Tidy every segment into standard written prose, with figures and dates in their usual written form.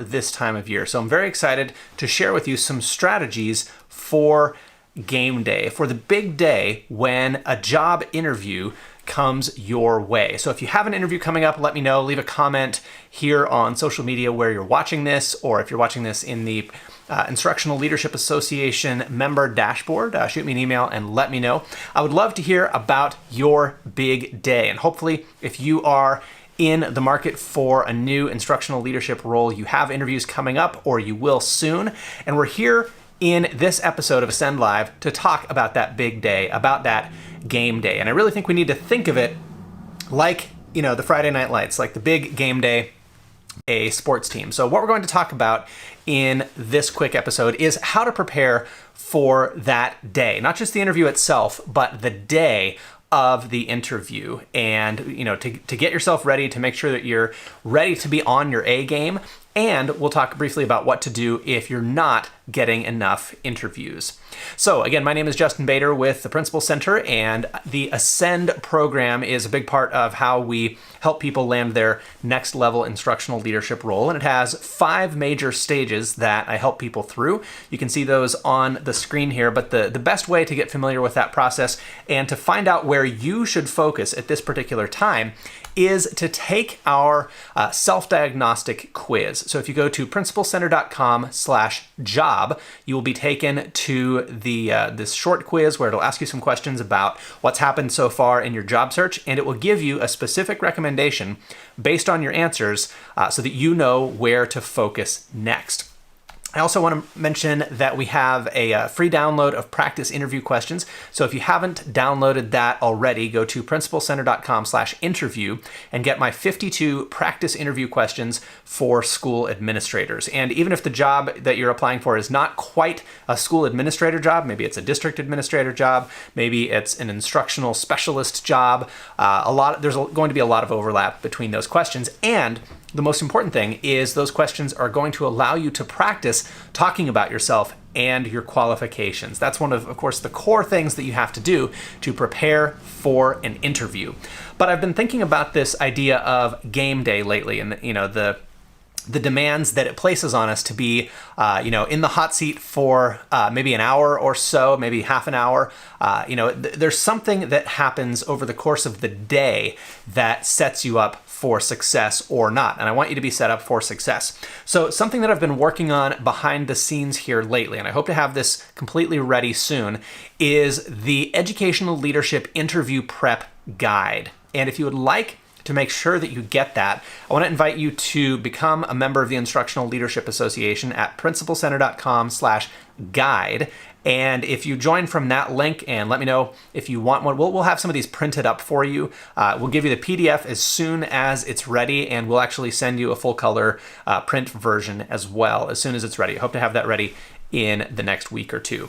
this time of year. So I'm very excited to share with you some strategies for game day, for the big day when a job interview comes your way. So if you have an interview coming up, let me know. Leave a comment here on social media where you're watching this, or if you're watching this in the Instructional Leadership Association member dashboard, shoot me an email and let me know. I would love to hear about your big day. And hopefully, if you are in the market for a new instructional leadership role, you have interviews coming up, or you will soon. And we're here in this episode of Ascend Live to talk about that big day, about that game day. And I really think we need to think of it like, the Friday Night Lights, like the big game day, a sports team. So what we're going to talk about in this quick episode is how to prepare for that day, not just the interview itself, but the day of the interview, and to get yourself ready, to make sure that you're ready to be on your A game. And we'll talk briefly about what to do if you're not getting enough interviews. So again, my name is Justin Bader with the Principal Center, and the Ascend program is a big part of how we help people land their next level instructional leadership role. And it has 5 major stages that I help people through. You can see those on the screen here, but the best way to get familiar with that process and to find out where you should focus at this particular time is to take our self-diagnostic quiz. So if you go to principalcenter.com/job, you will be taken to the this short quiz where it'll ask you some questions about what's happened so far in your job search, and it will give you a specific recommendation based on your answers so that you know where to focus next. I also want to mention that we have a free download of practice interview questions. So if you haven't downloaded that already, go to principalcenter.com/interview and get my 52 practice interview questions for school administrators. And even if the job that you're applying for is not quite a school administrator job, maybe it's a district administrator job, maybe it's an instructional specialist job, there's going to be a lot of overlap between those questions. And the most important thing is those questions are going to allow you to practice talking about yourself and your qualifications. That's one of course, the core things that you have to do to prepare for an interview. But I've been thinking about this idea of game day lately, and the demands that it places on us to be, in the hot seat for maybe an hour or so, maybe half an hour. There's something that happens over the course of the day that sets you up for success or not. And I want you to be set up for success. So something that I've been working on behind the scenes here lately, and I hope to have this completely ready soon, is the Educational Leadership Interview Prep Guide. And if you would like to make sure that you get that, I want to invite you to become a member of the Instructional Leadership Association at principalcenter.com/guide. And if you join from that link, and let me know if you want one, we'll have some of these printed up for you. We'll give you the PDF as soon as it's ready, and we'll actually send you a full color print version as well as soon as it's ready. I hope to have that ready in the next week or two.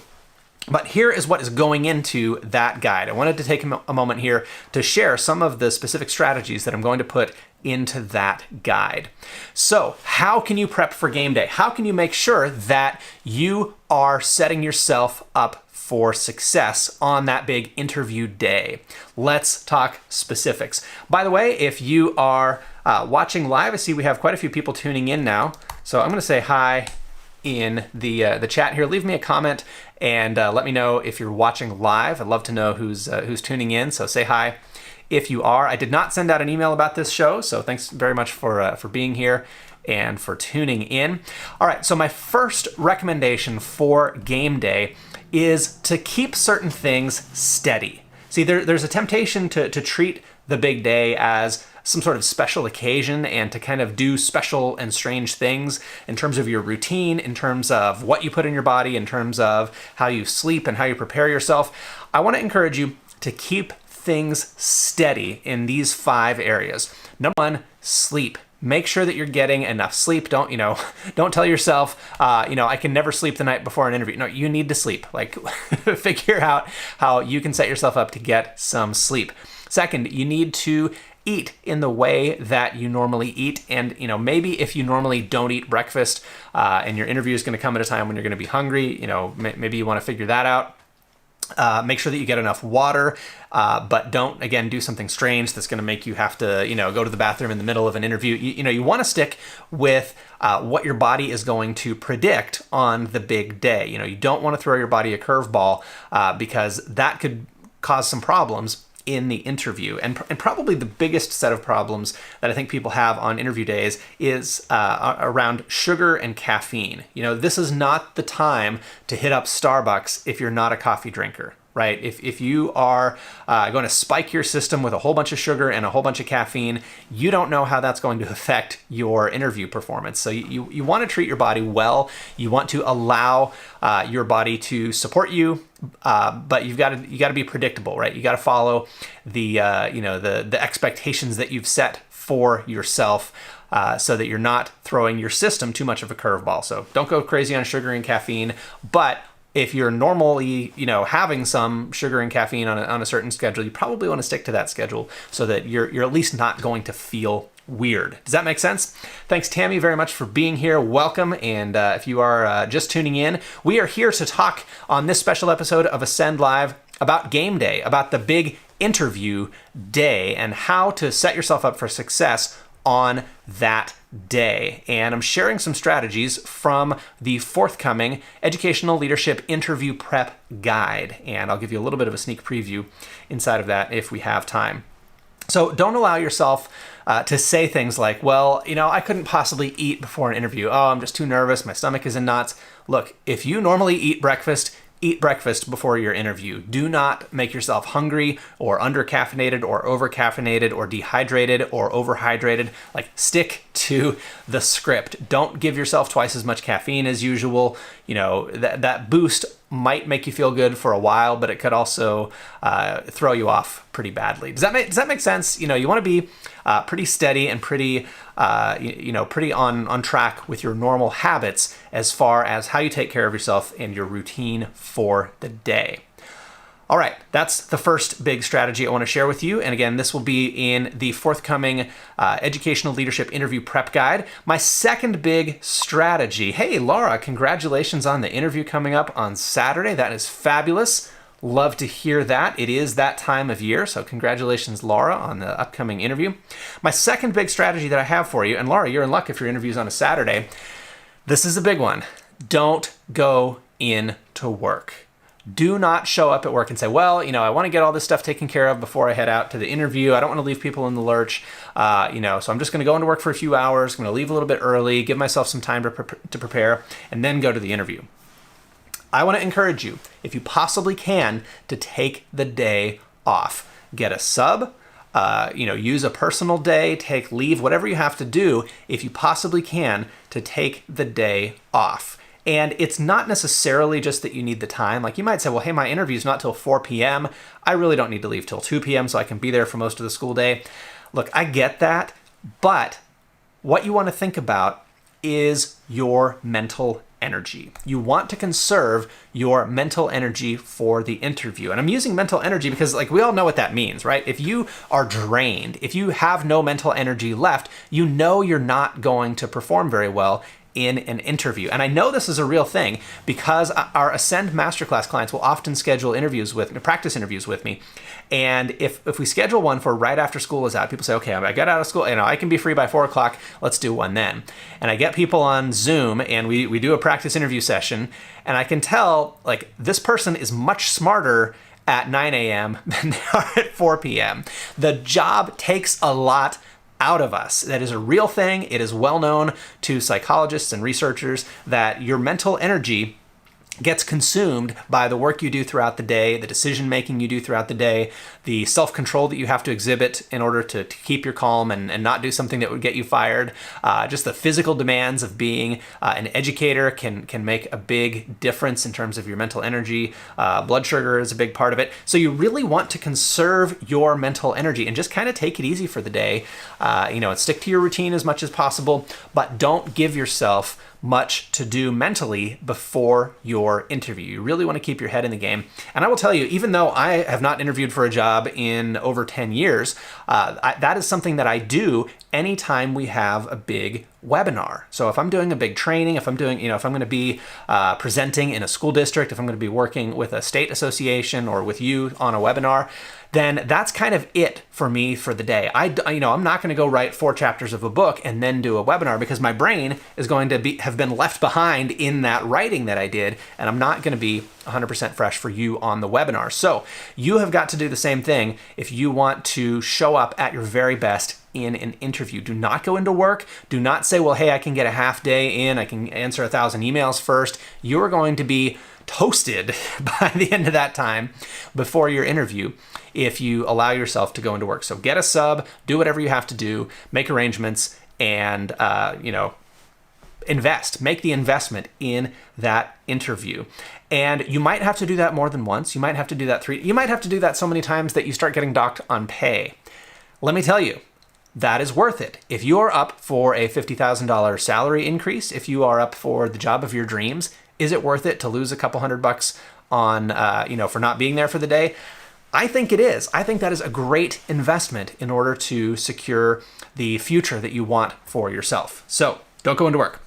But here is what is going into that guide. I wanted to take a moment here to share some of the specific strategies that I'm going to put into that guide. So, how can you prep for game day? How can you make sure that you are setting yourself up for success on that big interview day? Let's talk specifics. By the way, if you are watching live, I see we have quite a few people tuning in now. So I'm going to say hi in the chat here. Leave me a comment and let me know if you're watching live. I'd love to know who's tuning in. So say hi if you are. I did not send out an email about this show, so thanks very much for being here and for tuning in. All right, so my first recommendation for game day is to keep certain things steady. See, there's a temptation to treat the big day as some sort of special occasion and to kind of do special and strange things in terms of your routine, in terms of what you put in your body, in terms of how you sleep and how you prepare yourself. I want to encourage you to keep things steady in these 5 areas. Number 1, sleep. Make sure that you're getting enough sleep. Don't tell yourself, I can never sleep the night before an interview. No, you need to sleep. Figure out how you can set yourself up to get some sleep. Second, you need to eat in the way that you normally eat. And, maybe if you normally don't eat breakfast and your interview is going to come at a time when you're going to be hungry, maybe you want to figure that out. Make sure that you get enough water, but don't, again, do something strange that's going to make you have to, go to the bathroom in the middle of an interview. You want to stick with what your body is going to predict on the big day. You don't want to throw your body a curveball because that could cause some problems in the interview. And probably the biggest set of problems that I think people have on interview days is around sugar and caffeine. This is not the time to hit up Starbucks if you're not a coffee drinker, right? If you are going to spike your system with a whole bunch of sugar and a whole bunch of caffeine, you don't know how that's going to affect your interview performance. So you want to treat your body well. You want to allow your body to support you, but you got to be predictable, right? You got to follow the the expectations that you've set for yourself, so that you're not throwing your system too much of a curveball. So don't go crazy on sugar and caffeine, but if you're normally, having some sugar and caffeine on a certain schedule, you probably want to stick to that schedule so that you're at least not going to feel weird. Does that make sense? Thanks, Tammy, very much for being here. Welcome. And if you are just tuning in, we are here to talk on this special episode of Ascend Live about game day, about the big interview day and how to set yourself up for success on that day. And I'm sharing some strategies from the forthcoming Educational Leadership Interview Prep Guide. And I'll give you a little bit of a sneak preview inside of that if we have time. So don't allow yourself to say things like, well, I couldn't possibly eat before an interview. Oh, I'm just too nervous. My stomach is in knots. Look, if you normally eat breakfast before your interview. Do not make yourself hungry or under-caffeinated or over-caffeinated or dehydrated or overhydrated. Stick to the script. Don't give yourself twice as much caffeine as usual. That boost might make you feel good for a while, but it could also throw you off pretty badly. Does that make sense? You want to be pretty steady and pretty on track with your normal habits as far as how you take care of yourself and your routine for the day. All right, that's the first big strategy I want to share with you. And again, this will be in the forthcoming Educational Leadership Interview Prep Guide. My second big strategy. Hey, Laura, congratulations on the interview coming up on Saturday. That is fabulous. Love to hear that. It is that time of year, so congratulations, Laura, on the upcoming interview. My second big strategy that I have for you, and Laura, you're in luck if your interview's on a Saturday. This is a big one. Don't go into work. Do not show up at work and say, well, I want to get all this stuff taken care of before I head out to the interview. I don't want to leave people in the lurch, so I'm just going to go into work for a few hours. I'm going to leave a little bit early, give myself some time to prepare, and then go to the interview. I want to encourage you, if you possibly can, to take the day off. Get a sub, use a personal day, take leave, whatever you have to do, if you possibly can, to take the day off. And it's not necessarily just that you need the time. You might say, well, hey, my interview's not till 4 p.m. I really don't need to leave till 2 p.m. so I can be there for most of the school day. Look, I get that, but what you want to think about is your mental energy. You want to conserve your mental energy for the interview. And I'm using mental energy because we all know what that means, right? If you are drained, if you have no mental energy left, you're not going to perform very well in an interview. And I know this is a real thing because our Ascend Masterclass clients will often schedule practice interviews with me. And if we schedule one for right after school is out, people say, okay, I got out of school, I can be free by 4 o'clock. Let's do one then. And I get people on Zoom and we do a practice interview session. And I can tell this person is much smarter at 9 a.m. than they are at 4 p.m. The job takes a lot out of us. That is a real thing. It is well known to psychologists and researchers that your mental energy gets consumed by the work you do throughout the day, the decision making you do throughout the day, the self-control that you have to exhibit in order to keep your calm and not do something that would get you fired. Just the physical demands of being an educator can make a big difference in terms of your mental energy. Blood sugar is a big part of it. So you really want to conserve your mental energy and just kind of take it easy for the day. And stick to your routine as much as possible, but don't give yourself much to do mentally before your interview. You really want to keep your head in the game. And I will tell you, even though I have not interviewed for a job in over 10 years, that is something that I do anytime we have a big webinar. So if I'm doing a big training, if I'm doing, if I'm going to be presenting in a school district, if I'm going to be working with a state association or with you on a webinar, then that's kind of it for me for the day. I'm not going to go write 4 chapters of a book and then do a webinar, because my brain is going to have been left behind in that writing that I did, and I'm not going to be 100% fresh for you on the webinar. So you have got to do the same thing if you want to show up at your very best in an interview. Do not go into work. Do not say, well, hey, I can get a half day in, I can answer 1,000 emails first. You are going to be toasted by the end of that time before your interview if you allow yourself to go into work. So get a sub, do whatever you have to do, make arrangements, and make the investment in that interview. And you might have to do that more than once. You might have to do that you might have to do that so many times that you start getting docked on pay. Let me tell you, that is worth it. If you are up for a $50,000 salary increase, if you are up for the job of your dreams, is it worth it to lose a couple $100 on, for not being there for the day? I think it is. I think that is a great investment in order to secure the future that you want for yourself. So don't go into work.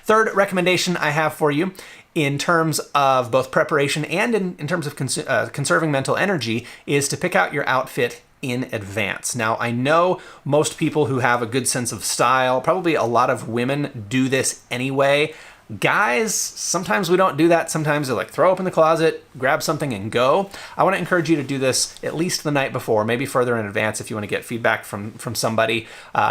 Third recommendation I have for you in terms of both preparation and in terms of conserving mental energy is to pick out your outfit in advance. Now, I know most people who have a good sense of style, probably a lot of women do this anyway. Guys, sometimes we don't do that. Sometimes they throw open the closet, grab something and go. I want to encourage you to do this at least the night before, maybe further in advance if you want to get feedback from somebody.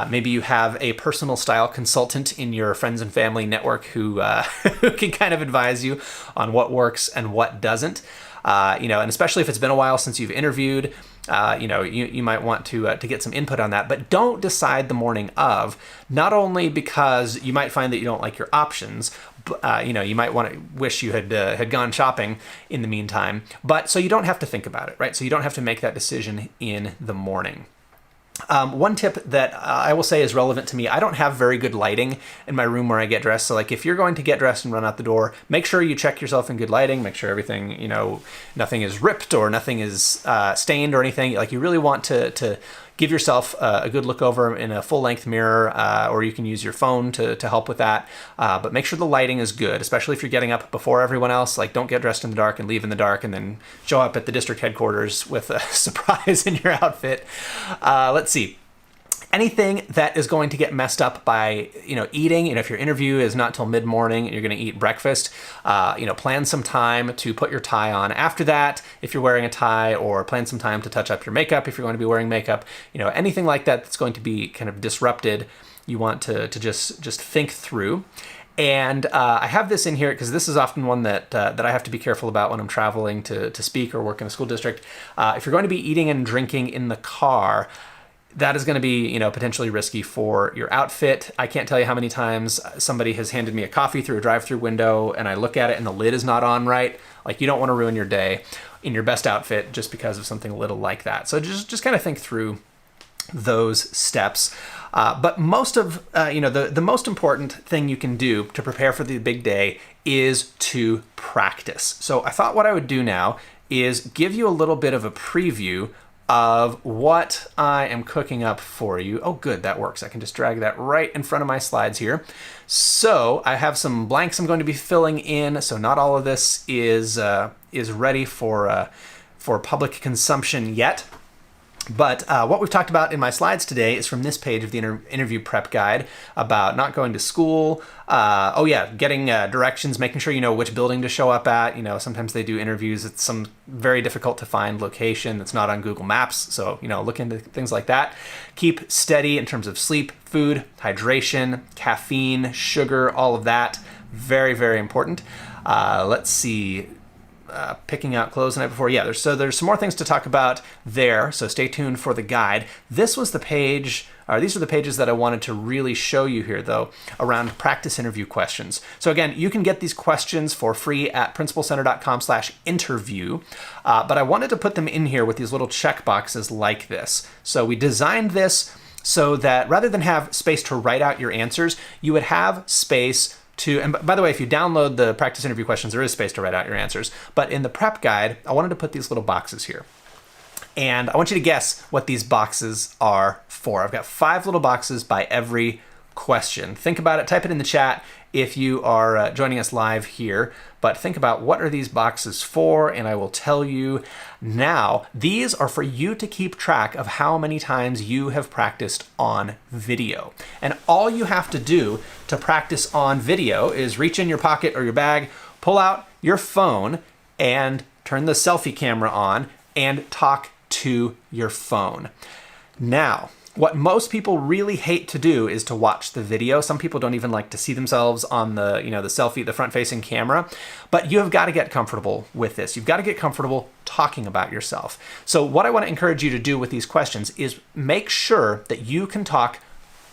Maybe you have a personal style consultant in your friends and family network who can kind of advise you on what works and what doesn't. And especially if it's been a while since you've interviewed, you might want to get some input on that, but don't decide the morning of, not only because you might find that you don't like your options, but, you might want to wish you had gone shopping in the meantime, but so you don't have to think about it, right? So you don't have to make that decision in the morning. One tip that I will say is relevant to me, I don't have very good lighting in my room where I get dressed. So if you're going to get dressed and run out the door, make sure you check yourself in good lighting, make sure everything, nothing is ripped or nothing is stained or anything. You really want to give yourself a good look over in a full-length mirror, or you can use your phone to help with that. But make sure the lighting is good, especially if you're getting up before everyone else. Don't get dressed in the dark and leave in the dark and then show up at the district headquarters with a surprise in your outfit. Let's see. Anything that is going to get messed up by, eating, if your interview is not till mid-morning and you're going to eat breakfast, plan some time to put your tie on after that if you're wearing a tie, or plan some time to touch up your makeup if you're going to be wearing makeup. Anything like that that's going to be kind of disrupted, you want to just think through. And I have this in here because this is often one that I have to be careful about when I'm traveling to speak or work in a school district. If you're going to be eating and drinking in the car, that is going to be, potentially risky for your outfit. I can't tell you how many times somebody has handed me a coffee through a drive-through window and I look at it and the lid is not on right. You don't want to ruin your day in your best outfit just because of something little like that. So just kind of think through those steps. But most of, the most important thing you can do to prepare for the big day is to practice. So I thought what I would do now is give you a little bit of a preview of what I am cooking up for you. Oh, good, that works. I can just drag that right in front of my slides here. So I have some blanks I'm going to be filling in. So not all of this is ready for public consumption yet. But what we've talked about in my slides today is from this page of the interview prep guide about not going to school. Getting directions, making sure you know which building to show up at. Sometimes they do interviews at some very difficult to find location that's not on Google Maps. So, look into things like that. Keep steady in terms of sleep, food, hydration, caffeine, sugar, all of that. Very, very important. Let's see. Picking out clothes the night before. Yeah, there's some more things to talk about there, so stay tuned for the guide. These are the pages that I wanted to really show you here, though, around practice interview questions. So again, you can get these questions for free at principalcenter.com/interview, but I wanted to put them in here with these little check boxes like this. So we designed this so that rather than have space to write out your answers, you would have space and by the way, if you download the practice interview questions, there is space to write out your answers. But in the prep guide, I wanted to put these little boxes here. And I want you to guess what these boxes are for. I've got 5 little boxes by every question. Think about it. Type it in the chat if you are joining us live here. But think about what are these boxes for, and I will tell you now. These are for you to keep track of how many times you have practiced on video. And all you have to do to practice on video is reach in your pocket or your bag, pull out your phone, and turn the selfie camera on and talk to your phone. Now, what most people really hate to do is to watch the video. Some people don't even like to see themselves on the, the selfie, the front-facing camera. But you have got to get comfortable with this. You've got to get comfortable talking about yourself. So what I want to encourage you to do with these questions is make sure that you can talk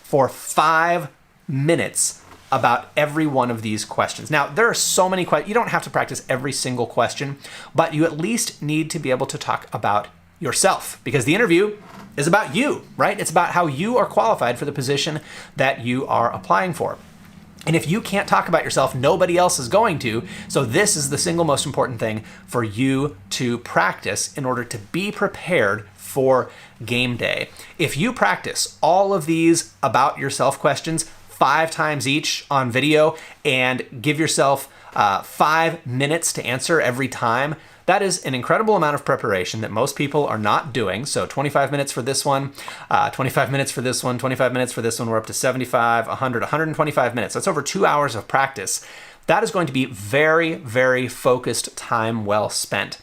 for 5 minutes about every one of these questions. Now, there are so many questions. You don't have to practice every single question, but you at least need to be able to talk about yourself, because the interview is about you, right? It's about how you are qualified for the position that you are applying for. And if you can't talk about yourself, nobody else is going to. So this is the single most important thing for you to practice in order to be prepared for game day. If you practice all of these about yourself questions 5 times each on video and give yourself 5 minutes to answer every time, that is an incredible amount of preparation that most people are not doing. So 25 minutes for this one, 25 minutes for this one, 25 minutes for this one. We're up to 75, 100, 125 minutes. That's over 2 hours of practice. That is going to be very, very focused time well spent.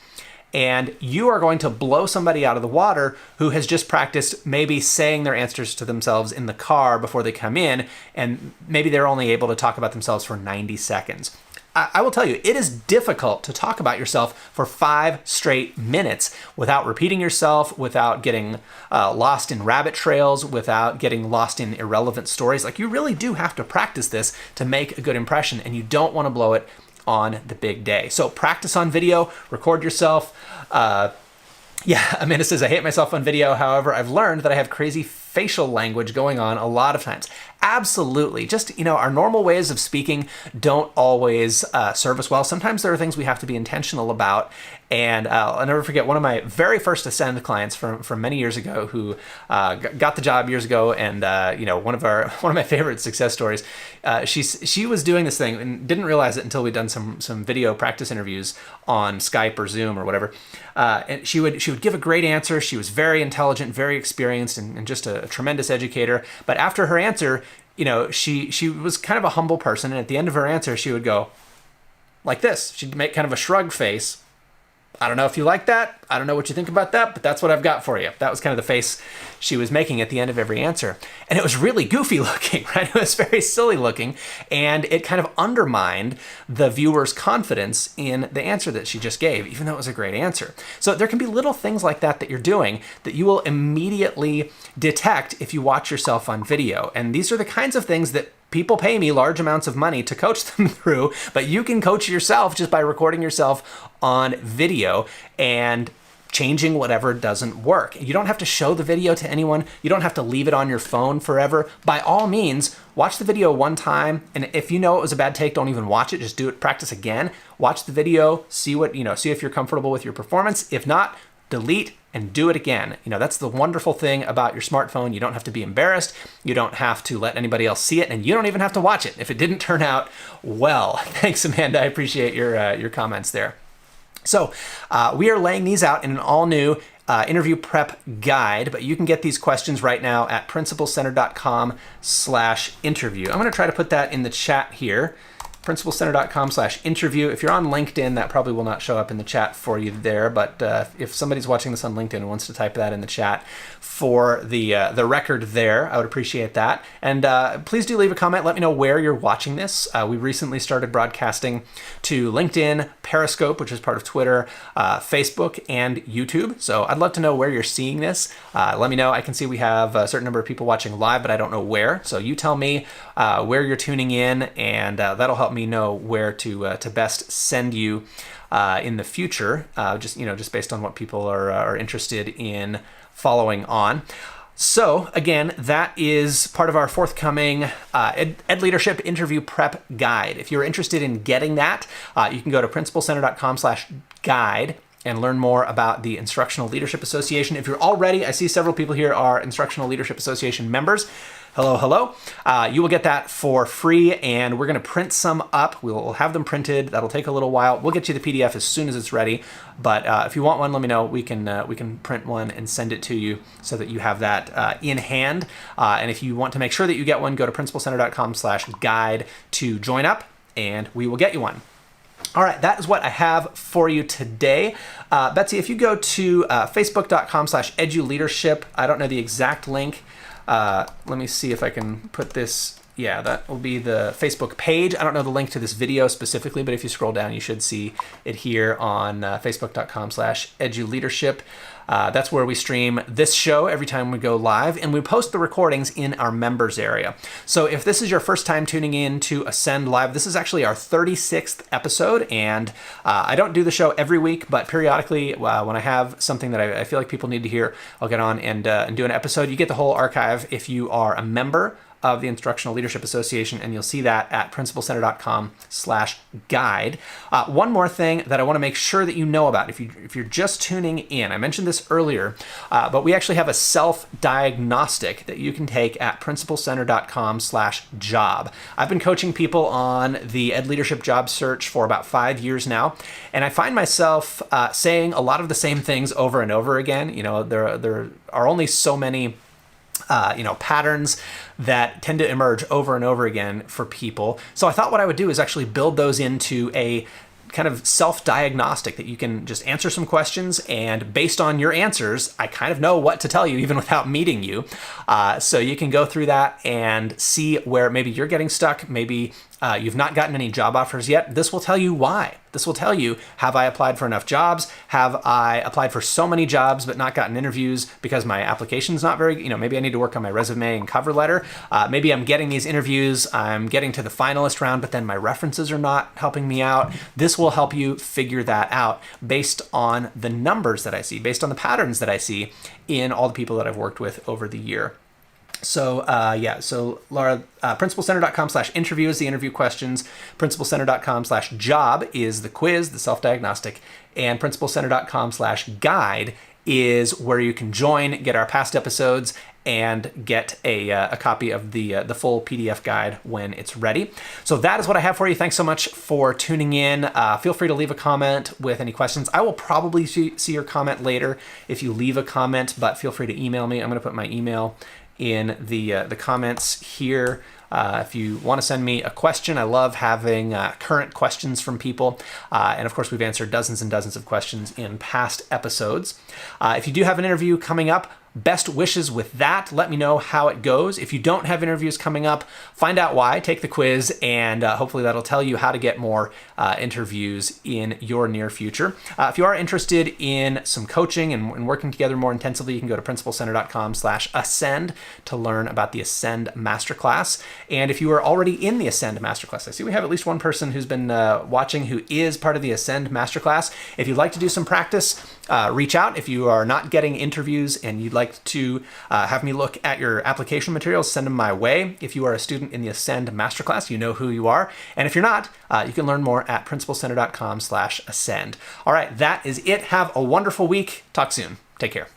And you are going to blow somebody out of the water who has just practiced maybe saying their answers to themselves in the car before they come in, and maybe they're only able to talk about themselves for 90 seconds. I will tell you, it is difficult to talk about yourself for 5 straight minutes without repeating yourself, without getting lost in rabbit trails, without getting lost in irrelevant stories. Like, you really do have to practice this to make a good impression, and you don't want to blow it on the big day. So practice on video, record yourself. Yeah, Amanda says, I hate myself on video. However, I've learned that I have crazy facial language going on a lot of times. Absolutely. Just, our normal ways of speaking don't always serve us well. Sometimes there are things we have to be intentional about. And I'll never forget one of my very first Ascend clients from many years ago who got the job years ago. And, one of my favorite success stories, she was doing this thing and didn't realize it until we'd done some video practice interviews on Skype or Zoom or whatever. And she would give a great answer. She was very intelligent, very experienced, and just a tremendous educator. But after her answer, she was kind of a humble person. And at the end of her answer, she would go like this. She'd make kind of a shrug face. I don't know if you like that. I don't know what you think about that, but that's what I've got for you. That was kind of the face she was making at the end of every answer. And it was really goofy looking, right? It was very silly looking, and it kind of undermined the viewer's confidence in the answer that she just gave, even though it was a great answer. So there can be little things like that that you're doing that you will immediately detect if you watch yourself on video. And these are the kinds of things that people pay me large amounts of money to coach them through, but you can coach yourself just by recording yourself on video and changing whatever doesn't work. You don't have to show the video to anyone. You don't have to leave it on your phone forever. By all means, watch the video one time, and if you know it was a bad take, don't even watch it. Just do it, practice again. Watch the video, see if you're comfortable with your performance. If not, delete and do it again. That's the wonderful thing about your smartphone. You don't have to be embarrassed. You don't have to let anybody else see it, and you don't even have to watch it if it didn't turn out well. Thanks, Amanda. I appreciate your comments there. So we are laying these out in an all-new interview prep guide, but you can get these questions right now at principalcenter.com/interview. I'm going to try to put that in the chat here. principalcenter.com/interview. If you're on LinkedIn, that probably will not show up in the chat for you there, but if somebody's watching this on LinkedIn and wants to type that in the chat for the record there, I would appreciate that. And please do leave a comment. Let me know where you're watching this. We recently started broadcasting to LinkedIn, Periscope, which is part of Twitter, Facebook, and YouTube. So I'd love to know where you're seeing this. Let me know. I can see we have a certain number of people watching live, but I don't know where. So you tell me where you're tuning in, and that'll help me know where to best send you in the future, just based on what people are interested in following on. So again, that is part of our forthcoming Ed Leadership Interview Prep Guide. If you're interested in getting that, you can go to principalcenter.com/guide and learn more about the Instructional Leadership Association. If you're already, I see several people here are Instructional Leadership Association members. hello, hello. You will get that for free, and we're going to print some up. We'll have them printed. That'll take a little while. We'll get you the PDF as soon as it's ready. But if you want one, let me know. We can print one and send it to you so that you have that in hand. And if you want to make sure that you get one, go to principalcenter.com/guide to join up, and we will get you one. All right, that is what I have for you today. Betsy, if you go to facebook.com/eduleadership, I don't know the exact link. Let me see if I can put this. Yeah, that will be the Facebook page. I don't know the link to this video specifically, but if you scroll down, you should see it here on facebook.com/eduleadership. That's where we stream this show every time we go live, and we post the recordings in our members area. So if this is your first time tuning in to Ascend Live, this is actually our 36th episode, and I don't do the show every week, but periodically when I have something that I feel like people need to hear, I'll get on and do an episode. You get the whole archive if you are a member of the Instructional Leadership Association, and you'll see that at principalcenter.com/guide. One more thing that I want to make sure that you know about if you're just tuning in, I mentioned this earlier, but we actually have a self-diagnostic that you can take at principalcenter.com/job. I've been coaching people on the Ed Leadership job search for about 5 years now, and I find myself saying a lot of the same things over and over again. You know, there are only so many patterns that tend to emerge over and over again for people. So I thought what I would do is actually build those into a kind of self-diagnostic that you can just answer some questions, and based on your answers, I kind of know what to tell you even without meeting you. So you can go through that and see where maybe you're getting stuck, maybe you've not gotten any job offers yet. This will tell you why. This will tell you, have I applied for enough jobs? Have I applied for so many jobs but not gotten interviews because my application's not very, maybe I need to work on my resume and cover letter. Maybe I'm getting these interviews, I'm getting to the finalist round, but then my references are not helping me out. This will help you figure that out based on the numbers that I see, based on the patterns that I see in all the people that I've worked with over the year. So so Laura, principalcenter.com/interview is the interview questions, principalcenter.com/job is the quiz, the self-diagnostic, and principalcenter.com/guide is where you can join, get our past episodes, and get a copy of the full PDF guide when it's ready. So that is what I have for you. Thanks so much for tuning in. Feel free to leave a comment with any questions. I will probably see your comment later if you leave a comment, but feel free to email me. I'm going to put my email in the comments here. If you want to send me a question, I love having current questions from people. And of course, we've answered dozens and dozens of questions in past episodes. If you do have an interview coming up, best wishes with that. Let me know how it goes. If you don't have interviews coming up, find out why, take the quiz, and hopefully that'll tell you how to get more interviews in your near future. If you are interested in some coaching and working together more intensively, you can go to principalcenter.com/ascend to learn about the Ascend Masterclass. And if you are already in the Ascend Masterclass, I see we have at least one person who's been watching who is part of the Ascend Masterclass. If you'd like to do some practice, reach out. If you are not getting interviews and you'd like to have me look at your application materials, send them my way. If you are a student in the Ascend Masterclass, you know who you are. And if you're not, you can learn more at principalcenter.com/ascend. All right, that is it. Have a wonderful week. Talk soon. Take care.